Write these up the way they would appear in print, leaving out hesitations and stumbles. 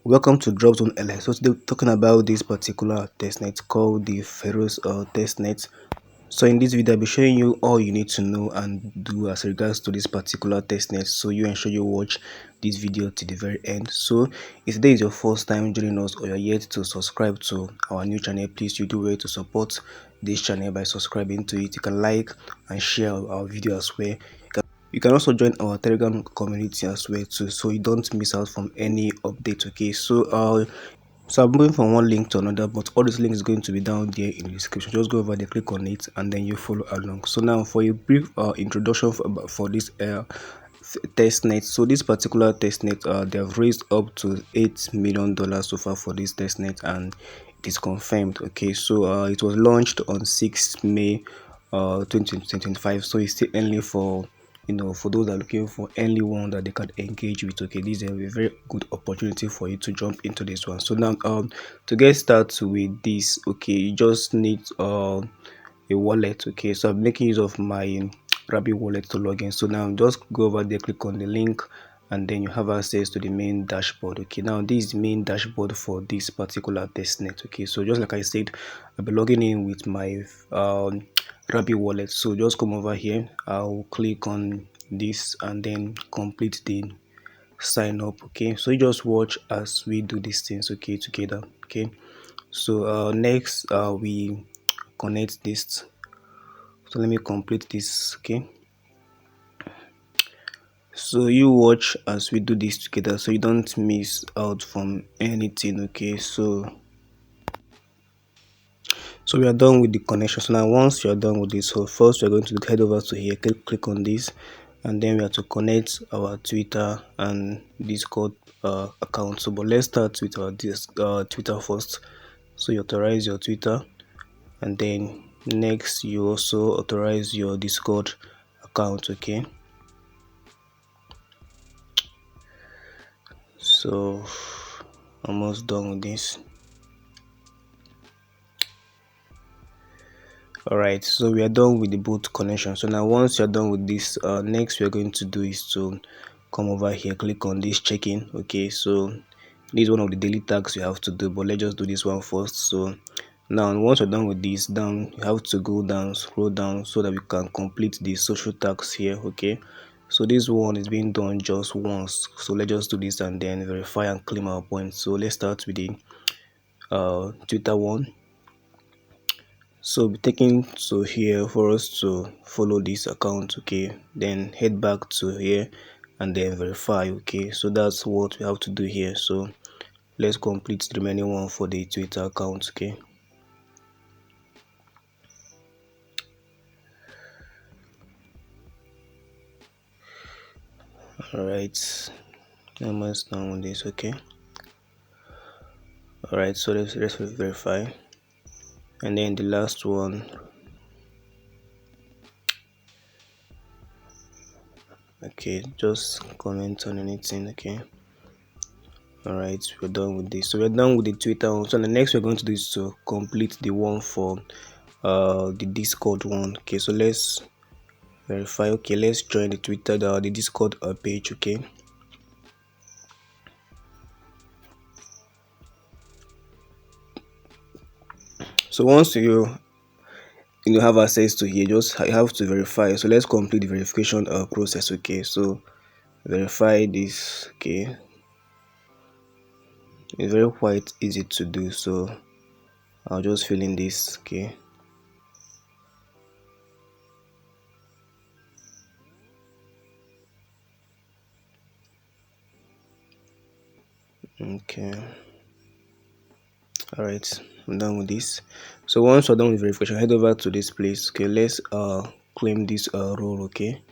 Welcome to Drop Zone LI. So today we're talking about this particular testnet called the Pharos Testnet. So in this video I'll be showing you all you need to know and do as regards to this particular testnet. So you ensure you watch this video to the very end. So if today is your first time joining us or you're yet to subscribe to our new channel, please you do well to support this channel by subscribing to it. You can like and share our video as well. You can also join our Telegram community as well too, so you don't miss out from any update. Okay, so I'm moving from one link to another, but all this link is going to be down there in the description. Just go over there, click on it, and then you follow along. So now for a brief introduction for this testnet. So this particular testnet, they have raised up to $8 million so far for this testnet, and it is confirmed. Okay, so it was launched on 6th May 2025. So it's still only for for those that are looking for only one that they can engage with. Okay, this is a very good opportunity for you to jump into this one. So now to get started with this, okay, you just need a wallet. Okay, so I'm making use of my Rabbit wallet to log in. So now just go over there, click on the link, and then you have access to the main dashboard. Okay, now this is the main dashboard for this particular testnet. Okay, so just like I said, I'll be logging in with my Rabbit wallet. So just come over here, I'll click on this and then complete the sign up. Okay, so you just watch as we do these things, okay, together. Okay, so next we connect this. So let me complete this. Okay, so you watch as we do this together so you don't miss out from anything. Okay, so we are done with the connection. So now once you are done with this, so first we're going to head over to here, click on this, and then we have to connect our Twitter and Discord account. So but let's start with our Twitter first. So you authorize your Twitter, and then next you also authorize your Discord account. Okay, so almost done with this. Alright, so we are done with the boot connection. So now once you're done with this, next we're going to do is to come over here, click on this check-in. Okay, so this is one of the daily tasks you have to do, but let's just do this one first. So now once you're done with this, down you have to go down, scroll down so that we can complete the social tasks here. Okay, so this one is being done just once, so let's just do this and then verify and claim our points. So let's start with the Twitter one. So be taken to here for us to follow this account. Okay, then head back to here and then verify. Okay, so that's what we have to do here. So let's complete the remaining one for the Twitter account. Okay, all right, almost done with this. Okay, all right, so let's verify, and then the last one. Okay, just comment on anything. Okay, all right, we're done with this. So we're done with the Twitter one. So the next we're going to do is to complete the one for the Discord one. Okay, so let's verify. Okay, let's join the Twitter, the Discord page. Okay, so once you have access to here, just you have to verify. So let's complete the verification process. Okay, so verify this. Okay, it's very quite easy to do, so I'll just fill in this. Okay, okay, all right, I'm done with this. So once we're done with verification, head over to this place. Okay, let's claim this role. Okay,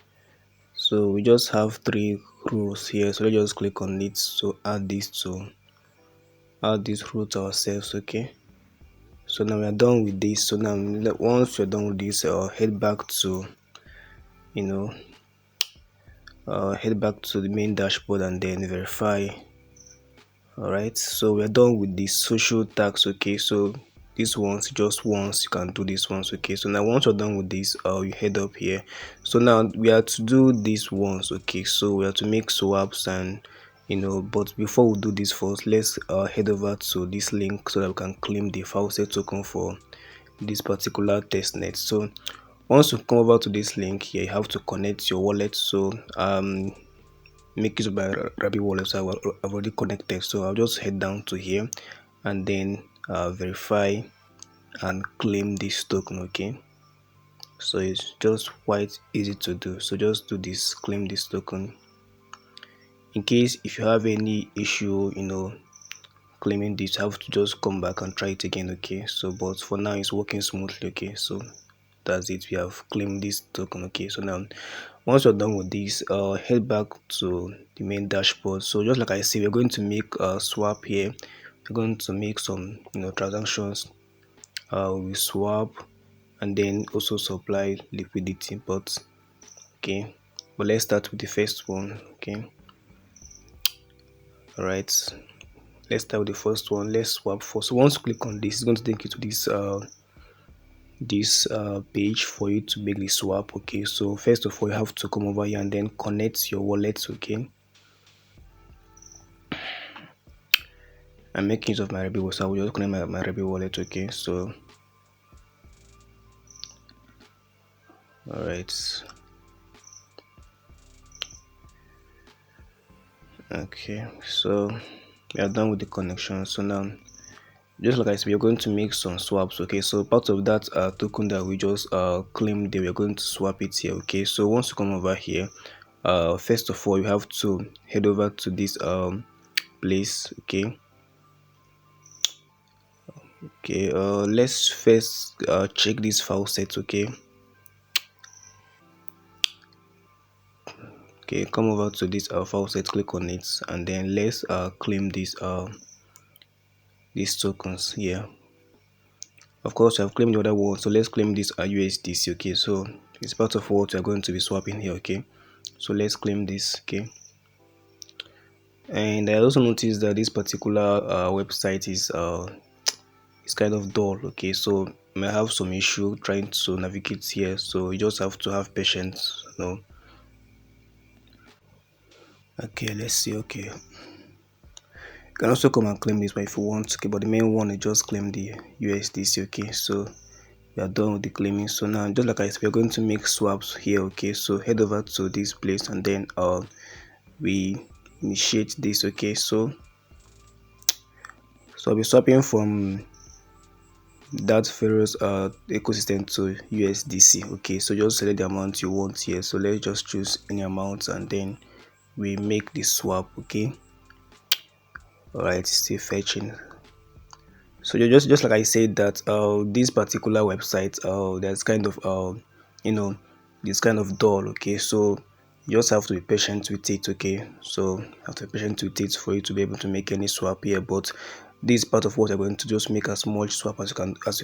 so we just have 3 rows here, so let's just click on it to add this row to ourselves. Okay, so now we are done with this. So now once you're done with this, head back to head back to the main dashboard and then verify. All right, so we're done with the social tax. Okay, so this one's just once you can do this once. Okay, so now once you're done with this, you head up here. So now we have to do this once. Okay, so we have to make swaps and But before we do this first, let's head over to this link so that we can claim the Pharos token for this particular testnet. So once you come over to this link here, you have to connect your wallet. So make use of my Rabbit wallet. So I've already connected, so I'll just head down to here and then verify and claim this token. Okay, so it's just quite easy to do. So just do this, claim this token. In case if you have any issue claiming this, have to just come back and try it again. Okay, so but for now it's working smoothly. Okay, so that's it, we have claimed this token. Okay, so now once you're done with this, head back to the main dashboard. So just like I said, we're going to make a swap here. We're going to make some transactions. We swap and then also supply liquidity, but okay, but let's start with the first one. Okay, all right, let's start with the first one. Let's swap first. So once you click on this, it's going to take you to this page for you to make the swap. Okay, so first of all, you have to come over here and then connect your wallet. Okay, I'm making use of my Rebel wallet, so I will just connect my Rebel wallet. Okay, so all right, okay, so we are done with the connection. So now, just like I said, we are going to make some swaps. Okay, so part of that token that we just claimed, we are going to swap it here. Okay, so once you come over here, first of all, you have to head over to this place. Okay, let's first check this file set. Okay, come over to this file set, click on it, and then let's claim these tokens here. Of course, I've claimed the other one, so let's claim this USDC. Okay, so it's part of what we're going to be swapping here. Okay, so let's claim this. Okay, and I also noticed that this particular website is kind of dull. Okay, so I may have some issue trying to navigate here, so you just have to have patience. Okay, let's see. Okay, you can also come and claim this one if you want. Okay, but the main one is just claim the USDC. Okay, so we are done with the claiming. So now, just like I said, we're going to make swaps here. Okay, so head over to this place and then we initiate this. Okay, so I'll be swapping from that Pharos ecosystem to USDC. Okay, so just select the amount you want here. So let's just choose any amount and then we make the swap. Okay, all right, still fetching. So you just like I said that this particular website there's kind of you know this kind of dull. Okay, so you just have to be patient with it. Okay, so you have to be patient with it for you to be able to make any swap here. But this is part of what you're going to just make as much swap as you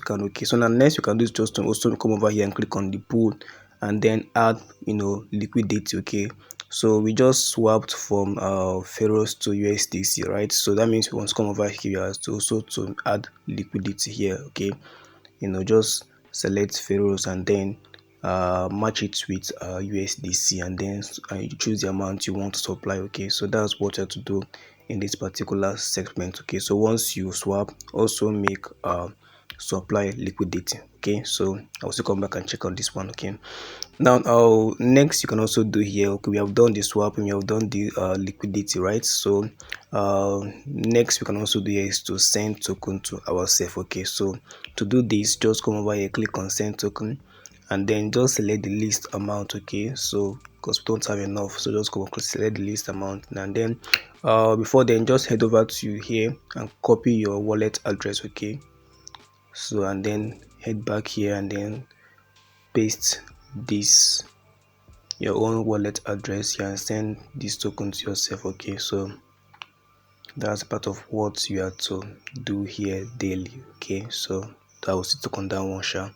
can. Okay, so now next you can do is just to also come over here and click on the pool and then add liquidity. Okay, so we just swapped from Pharos to USDC, right? So that means we want to come over here to also to add liquidity here. Okay, just select Pharos and then match it with USDC and then you choose the amount you want to supply. Okay, so that's what you have to do in this particular segment. Okay, so once you swap, also make supply liquidity. Okay, so I'll also come back and check on this one. Okay, now next you can also do here. Okay, we have done the swap and we have done the liquidity, right? So next we can also do here is to send token to ourselves. Okay, so to do this, just come over here, click on send token and then just select the least amount. Okay, so because we don't have enough, so just go select the least amount and then before then just head over to here and copy your wallet address. Okay, so and then head back here and then paste this your own wallet address here and send this token to yourself. Okay, so that's part of what you have to do here daily. Okay, so that was it on that one sha.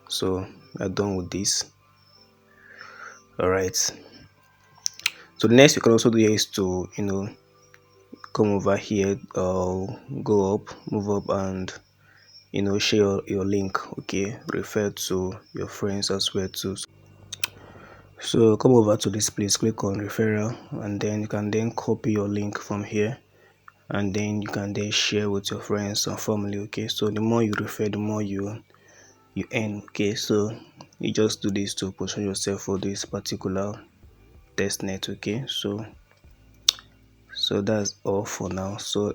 So we are done with this. All right, so the next you can also do here is to come over here, go up, move up and share your link. Okay, refer to your friends as well too. So come over to this place, click on referral, and then you can then copy your link from here, and then you can then share with your friends and family. Okay, so the more you refer, the more you earn. Okay, so you just do this to position yourself for this particular testnet. Okay, so that's all for now. So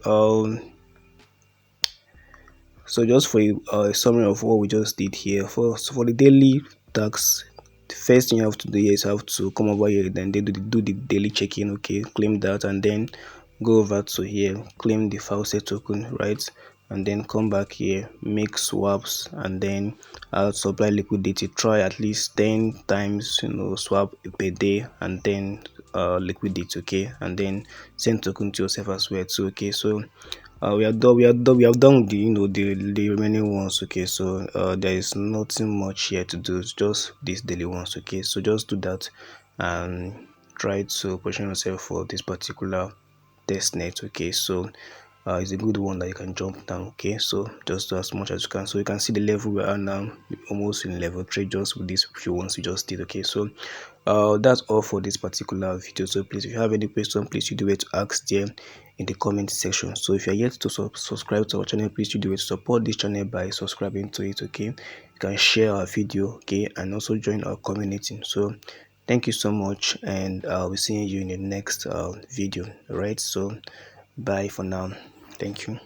just for a summary of what we just did here, for the daily tax, the first thing you have to do here is have to come over here, then they do the daily check-in. Okay, claim that, and then go over to here, claim the Pharos token, right? And then come back here, make swaps, and then supply liquidity. Try at least 10 times, swap per day, and then liquidity. Okay, and then send token to yourself as well too. Okay, so we have done the the remaining ones. Okay, so there is nothing much here to do. It's just these daily ones. Okay, so just do that and try to position yourself for this particular testnet. Okay, so it's a good one that you can jump down. Okay, so just do as much as you can. So you can see the level we are now, almost in level 3, just with these few ones we just did. Okay, so that's all for this particular video. So please, if you have any question, please you do it to ask there in the comment section. So if you're yet to subscribe to our channel, please you do it to support this channel by subscribing to it. Okay, you can share our video, okay, and also join our community. So thank you so much, and I'll be seeing you in the next video. All right, so bye for now. Thank you.